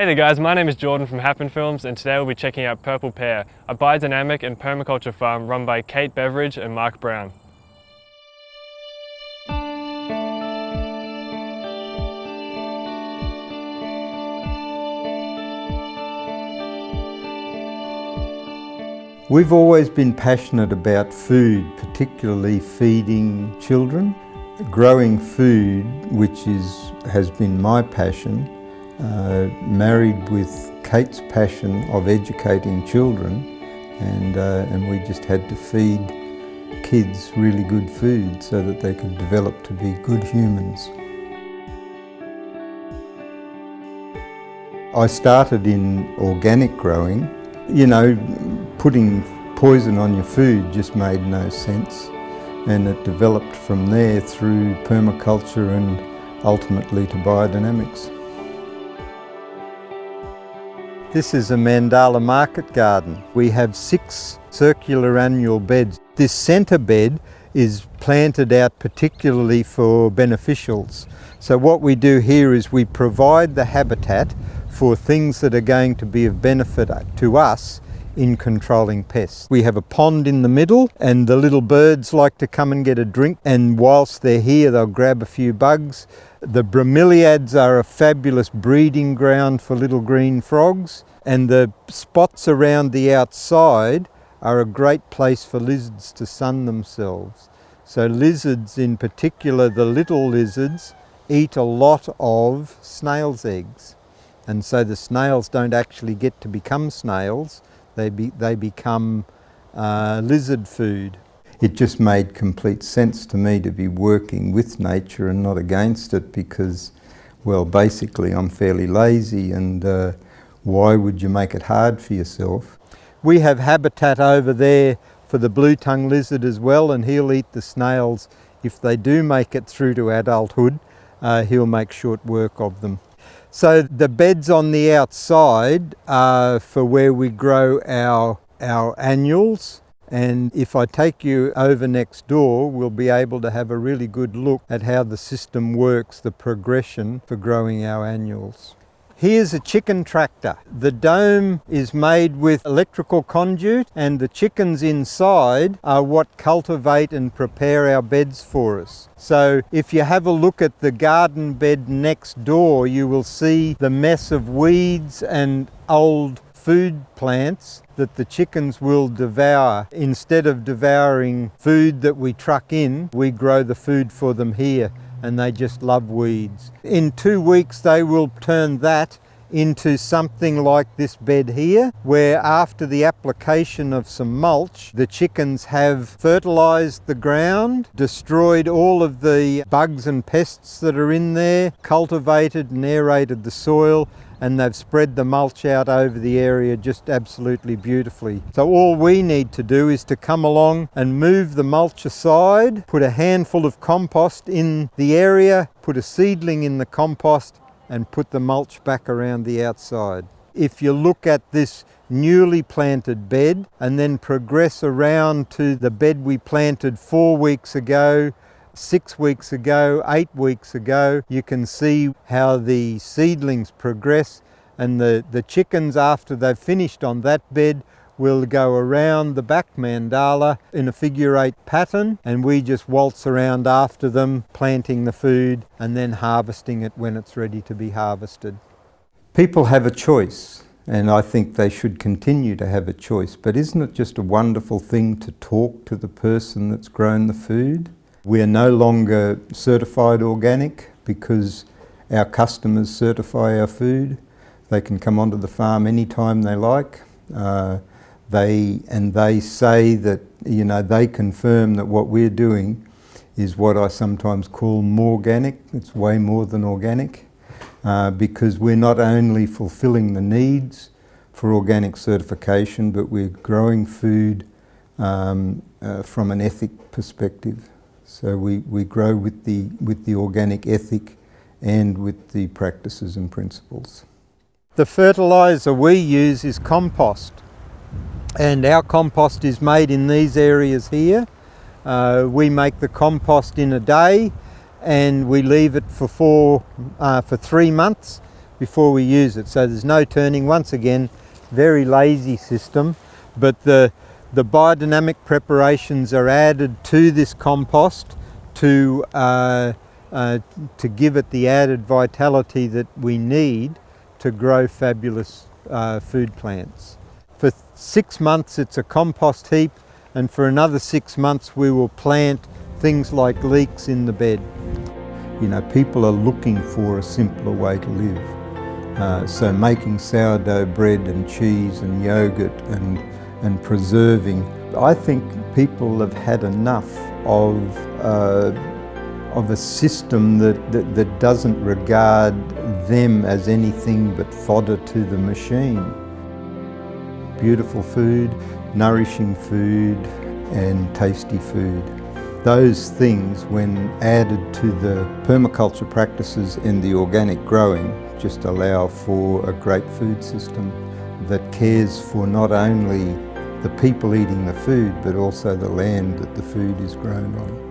Hey there guys, my name is Jordan from Happen Films, and today we'll be checking out Purple Pear, a biodynamic and permaculture farm run by Kate Beveridge and Mark Brown. We've always been passionate about food, particularly feeding children. Growing food, which has been my passion, married with Kate's passion of educating children, and we just had to feed kids really good food so that they could develop to be good humans. I started in organic growing. You know, putting poison on your food just made no sense, and it developed from there through permaculture and ultimately to biodynamics. This is a Mandala market garden. We have 6 circular annual beds. This centre bed is planted out particularly for beneficials. So what we do here is we provide the habitat for things that are going to be of benefit to us in controlling pests. We have a pond in the middle, and the little birds like to come and get a drink, and whilst they're here they'll grab a few bugs. The bromeliads are a fabulous breeding ground for little green frogs, and the spots around the outside are a great place for lizards to sun themselves. So lizards, in particular the little lizards, eat a lot of snails' eggs, and so the snails don't actually get to become snails. They become lizard food. It just made complete sense to me to be working with nature and not against it, because, well, basically I'm fairly lazy, and why would you make it hard for yourself? We have habitat over there for the blue-tongued lizard as well, and he'll eat the snails. If they do make it through to adulthood, he'll make short work of them. So the beds on the outside are for where we grow our annuals, and if I take you over next door, we'll be able to have a really good look at how the system works, the progression for growing our annuals. Here's a chicken tractor. The dome is made with electrical conduit, and the chickens inside are what cultivate and prepare our beds for us. So if you have a look at the garden bed next door, you will see the mess of weeds and old food plants that the chickens will devour. Instead of devouring food that we truck in, we grow the food for them here, and they just love weeds. In 2 weeks they will turn that into something like this bed here, where after the application of some mulch, the chickens have fertilized the ground, destroyed all of the bugs and pests that are in there, cultivated and aerated the soil, and they've spread the mulch out over the area just absolutely beautifully. So all we need to do is to come along and move the mulch aside, put a handful of compost in the area, put a seedling in the compost, and put the mulch back around the outside. If you look at this newly planted bed and then progress around to the bed we planted 4 weeks ago, 6 weeks ago, 8 weeks ago, you can see how the seedlings progress, and the chickens, after they've finished on that bed, will go around the back mandala in a figure-8 pattern, and we just waltz around after them, planting the food and then harvesting it when it's ready to be harvested. People have a choice, and I think they should continue to have a choice, but isn't it just a wonderful thing to talk to the person that's grown the food? We are no longer certified organic because our customers certify our food. They can come onto the farm anytime they like. They say that, you know, they confirm that what we're doing is what I sometimes call more organic. It's way more than organic, because we're not only fulfilling the needs for organic certification, but we're growing food from an ethic perspective. So we grow with the organic ethic and with the practices and principles. The fertilizer we use is compost, and our compost is made in these areas here. We make the compost in a day, and we leave it for 3 months before we use it. So there's no turning. Once again, very lazy system, but the biodynamic preparations are added to this compost to give it the added vitality that we need to grow fabulous food plants. For 6 months it's a compost heap, and for another 6 months we will plant things like leeks in the bed. You know, people are looking for a simpler way to live. So making sourdough bread and cheese and yogurt and preserving. I think people have had enough of a system that doesn't regard them as anything but fodder to the machine. Beautiful food, nourishing food, and tasty food. Those things, when added to the permaculture practices in the organic growing, just allow for a great food system that cares for not only the people eating the food, but also the land that the food is grown on.